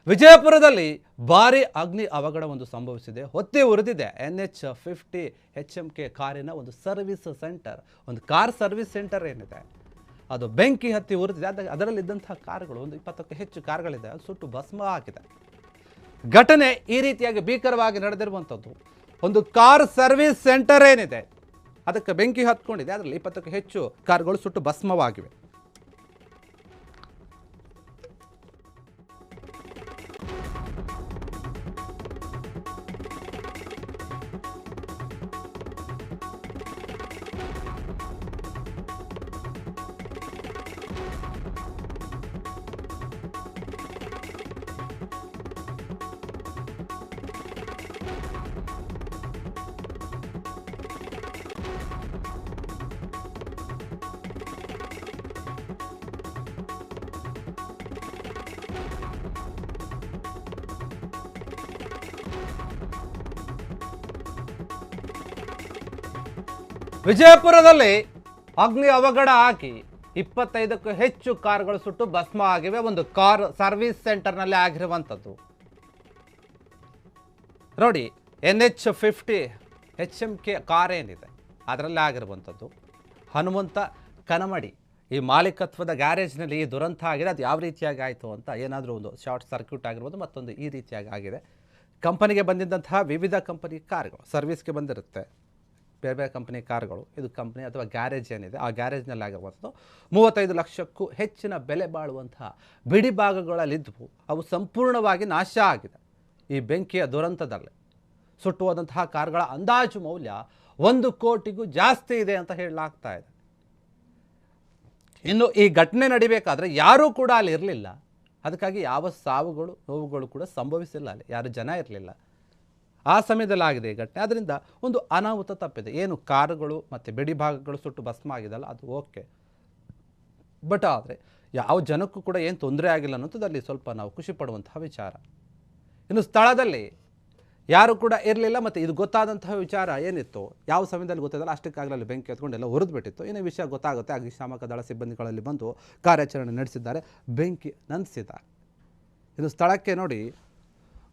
ವಿಜಯಪುರದಲ್ಲಿ ಭಾರಿ ಅಗ್ನಿ ಅವಘಡ ಒಂದು ಸಂಭವಿಸಿದೆ. ಹೊತ್ತಿ ಉರಿದಿದೆ NH50 HMK ಕಾರಿನ ಒಂದು ಸರ್ವಿಸ್ ಸೆಂಟರ್, ಒಂದು ಕಾರ್ ಸರ್ವಿಸ್ ಸೆಂಟರ್ ಏನಿದೆ ಅದು ಬೆಂಕಿ ಹತ್ತಿ ಉರಿದಿದೆ. ಅದರಲ್ಲಿದ್ದಂತಹ ಕಾರುಗಳು ಒಂದು 20ಕ್ಕೂ ಹೆಚ್ಚು ಕಾರುಗಳಿದೆ, ಅದು ಸುಟ್ಟು ಭಸ್ಮ ಆಗಿದೆ. ಘಟನೆ ಈ ರೀತಿಯಾಗಿ ಭೀಕರವಾಗಿ ನಡೆದಿರುವಂಥದ್ದು. ಒಂದು ಕಾರ್ ಸರ್ವಿಸ್ ಸೆಂಟರ್ ಏನಿದೆ ಅದಕ್ಕೆ ಬೆಂಕಿ ಹತ್ಕೊಂಡಿದೆ, ಅದರಲ್ಲಿ 20ಕ್ಕೂ ಹೆಚ್ಚು ಕಾರುಗಳು ಸುಟ್ಟು ಭಸ್ಮವಾಗಿವೆ. ವಿಜಯಪುರದಲ್ಲಿ ಅಗ್ನಿ ಅವಘಡ ಆಗಿ 25ಕ್ಕೂ ಹೆಚ್ಚು ಕಾರುಗಳು ಸುಟ್ಟು ಭಸ್ಮ ಆಗಿವೆ. ಒಂದು ಕಾರ್ ಸರ್ವಿಸ್ ಸೆಂಟರ್ನಲ್ಲಿ ಆಗಿರುವಂಥದ್ದು ನೋಡಿ. NH50 HMK ಕಾರ್ ಏನಿದೆ ಅದರಲ್ಲಿ ಆಗಿರುವಂಥದ್ದು. ಹನುಮಂತ ಕನಮಡಿ ಈ ಮಾಲೀಕತ್ವದ ಗ್ಯಾರೇಜ್ನಲ್ಲಿ ಈ ದುರಂತ ಆಗಿದೆ. ಅದು ಯಾವ ರೀತಿಯಾಗಿ ಆಯಿತು ಅಂತ, ಏನಾದರೂ ಒಂದು ಶಾರ್ಟ್ ಸರ್ಕ್ಯೂಟ್ ಆಗಿರ್ಬೋದು, ಮತ್ತೊಂದು ಈ ರೀತಿಯಾಗಿ ಆಗಿದೆ. ಕಂಪನಿಗೆ ಬಂದಿದ್ದಂತಹ ವಿವಿಧ ಕಂಪನಿ ಕಾರುಗಳು ಸರ್ವಿಸ್ಗೆ ಬಂದಿರುತ್ತೆ, ಬೇರೆ ಬೇರೆ ಕಂಪನಿ ಕಾರುಗಳು. ಇದು ಕಂಪನಿ ಅಥವಾ ಗ್ಯಾರೇಜ್ ಏನಿದೆ ಆ ಗ್ಯಾರೇಜ್ನಲ್ಲಿ ಆಗಿರುವಂಥದ್ದು. 35 ಲಕ್ಷಕ್ಕೂ ಹೆಚ್ಚಿನ ಬೆಲೆ ಬಾಳುವಂತಹ ಬಿಡಿ ಭಾಗಗಳಲ್ಲಿದ್ದವು, ಅವು ಸಂಪೂರ್ಣವಾಗಿ ನಾಶ ಆಗಿದೆ ಈ ಬೆಂಕಿಯ ದುರಂತದಲ್ಲಿ. ಸುಟ್ಟು ಹೋದಂತಹ ಕಾರುಗಳ ಅಂದಾಜು ಮೌಲ್ಯ 1 ಕೋಟಿಗೂ ಜಾಸ್ತಿ ಇದೆ ಅಂತ ಹೇಳಲಾಗ್ತಾ ಇದೆ. ಇನ್ನು ಈ ಘಟನೆ ನಡಿಬೇಕಾದ್ರೆ ಯಾರೂ ಕೂಡ ಅಲ್ಲಿ ಇರಲಿಲ್ಲ, ಅದಕ್ಕಾಗಿ ಯಾವ ಸಾವುಗಳು ನೋವುಗಳು ಕೂಡ ಸಂಭವಿಸಿಲ್ಲ, ಅಲ್ಲಿ ಯಾರು ಜನ ಇರಲಿಲ್ಲ ಆ ಸಮಯದಲ್ಲಿ ಆಗಿದೆ ಈ ಘಟನೆ. ಅದರಿಂದ ಒಂದು ಅನಾಹುತ ತಪ್ಪಿದೆ. ಏನು ಕಾರುಗಳು ಮತ್ತು ಬಿಡಿ ಭಾಗಗಳು ಸುಟ್ಟು ಭಸ್ಮ ಆಗಿದೆಯಲ್ಲ ಅದು ಓಕೆ, ಬಟ್ ಆದರೆ ಯಾವ ಜನಕ್ಕೂ ಕೂಡ ಏನು ತೊಂದರೆ ಆಗಿಲ್ಲ ಅನ್ನೋಂಥದ್ದಲ್ಲಿ ಸ್ವಲ್ಪ ನಾವು ಖುಷಿ ಪಡುವಂತಹ ವಿಚಾರ. ಇನ್ನು ಸ್ಥಳದಲ್ಲಿ ಯಾರು ಕೂಡ ಇರಲಿಲ್ಲ, ಮತ್ತು ಇದು ಗೊತ್ತಾದಂತಹ ವಿಚಾರ ಏನಿತ್ತು ಯಾವ ಸಮಯದಲ್ಲಿ ಗೊತ್ತಾದಲ್ಲ ಅಷ್ಟಕ್ಕಾಗಲೇ ಅಲ್ಲಿ ಬೆಂಕಿ ಹತ್ಕೊಂಡು ಎಲ್ಲ ಹುರಿದು ಬಿಟ್ಟಿತ್ತು. ಇನ್ನೂ ವಿಷಯ ಗೊತ್ತಾಗುತ್ತೆ, ಅಗ್ನಿಶಾಮಕ ದಳ ಸಿಬ್ಬಂದಿಗಳಲ್ಲಿ ಬಂದು ಕಾರ್ಯಾಚರಣೆ ನಡೆಸಿದ್ದಾರೆ, ಬೆಂಕಿ ನಂದಿಸಿದ್ದಾರೆ. ಇನ್ನು ಸ್ಥಳಕ್ಕೆ ನೋಡಿ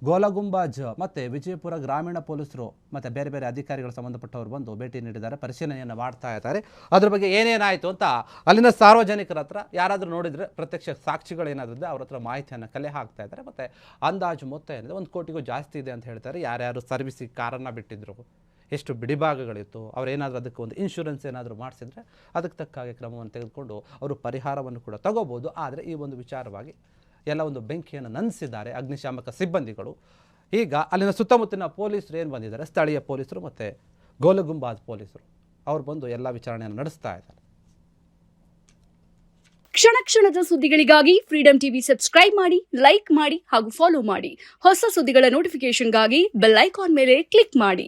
ಗೋಲಗುಂಬಾಜ್ ಮತ್ತು ವಿಜಯಪುರ ಗ್ರಾಮೀಣ ಪೊಲೀಸರು ಮತ್ತು ಬೇರೆ ಬೇರೆ ಅಧಿಕಾರಿಗಳು ಸಂಬಂಧಪಟ್ಟವರು ಬಂದು ಭೇಟಿ ನೀಡಿದ್ದಾರೆ, ಪರಿಶೀಲನೆಯನ್ನು ಮಾಡ್ತಾ ಇದ್ದಾರೆ. ಅದ್ರ ಬಗ್ಗೆ ಏನೇನಾಯಿತು ಅಂತ ಅಲ್ಲಿನ ಸಾರ್ವಜನಿಕರ ಹತ್ರ ಯಾರಾದರೂ ನೋಡಿದರೆ, ಪ್ರತ್ಯಕ್ಷ ಸಾಕ್ಷಿಗಳು ಏನಾದರೂ ಅವ್ರ ಹತ್ರ ಮಾಹಿತಿಯನ್ನು ಕಲೆ ಹಾಕ್ತಾ ಇದ್ದಾರೆ. ಮತ್ತು ಅಂದಾಜು ಮೊತ್ತ ಏನಿದೆ 1 ಕೋಟಿಗೂ ಜಾಸ್ತಿ ಇದೆ ಅಂತ ಹೇಳ್ತಾರೆ. ಯಾರ್ಯಾರು ಸರ್ವಿಸಿಗೆ ಕಾರನ್ನು ಬಿಟ್ಟಿದ್ರು, ಎಷ್ಟು ಬಿಡಿಭಾಗಗಳಿತ್ತು, ಅವರೇನಾದರೂ ಅದಕ್ಕೆ ಒಂದು ಇನ್ಶೂರೆನ್ಸ್ ಏನಾದರೂ ಮಾಡಿಸಿದ್ರೆ ಅದಕ್ಕೆ ತಕ್ಕ ಹಾಗೆ ಕ್ರಮವನ್ನು ತೆಗೆದುಕೊಂಡು ಅವರು ಪರಿಹಾರವನ್ನು ಕೂಡ ತಗೋಬೋದು. ಆದರೆ ಈ ಒಂದು ವಿಚಾರವಾಗಿ ಎಲ್ಲ ಒಂದು ಬೆಂಕಿಯನ್ನು ನಂದಿಸಿದ್ದಾರೆ ಅಗ್ನಿಶಾಮಕ ಸಿಬ್ಬಂದಿಗಳು. ಈಗ ಅಲ್ಲಿನ ಸುತ್ತಮುತ್ತಲಿನ ಪೊಲೀಸರು ಏನು ಬಂದಿದ್ದಾರೆ, ಸ್ಥಳೀಯ ಪೊಲೀಸರು ಮತ್ತು ಗೋಲಗುಂಬಾಜ್ ಪೊಲೀಸರು, ಅವರು ಬಂದು ಎಲ್ಲ ವಿಚಾರಣೆಯನ್ನು ನಡೆಸ್ತಾ ಇದ್ದಾರೆ. ಕ್ಷಣ ಕ್ಷಣದ ಸುದ್ದಿಗಳಿಗಾಗಿ ಫ್ರೀಡಂ ಟಿವಿ ಸಬ್ಸ್ಕ್ರೈಬ್ ಮಾಡಿ, ಲೈಕ್ ಮಾಡಿ ಹಾಗೂ ಫಾಲೋ ಮಾಡಿ. ಹೊಸ ಸುದ್ದಿಗಳ ನೋಟಿಫಿಕೇಶನ್ಗಾಗಿ ಬೆಲ್ ಐಕಾನ್ ಮೇಲೆ ಕ್ಲಿಕ್ ಮಾಡಿ.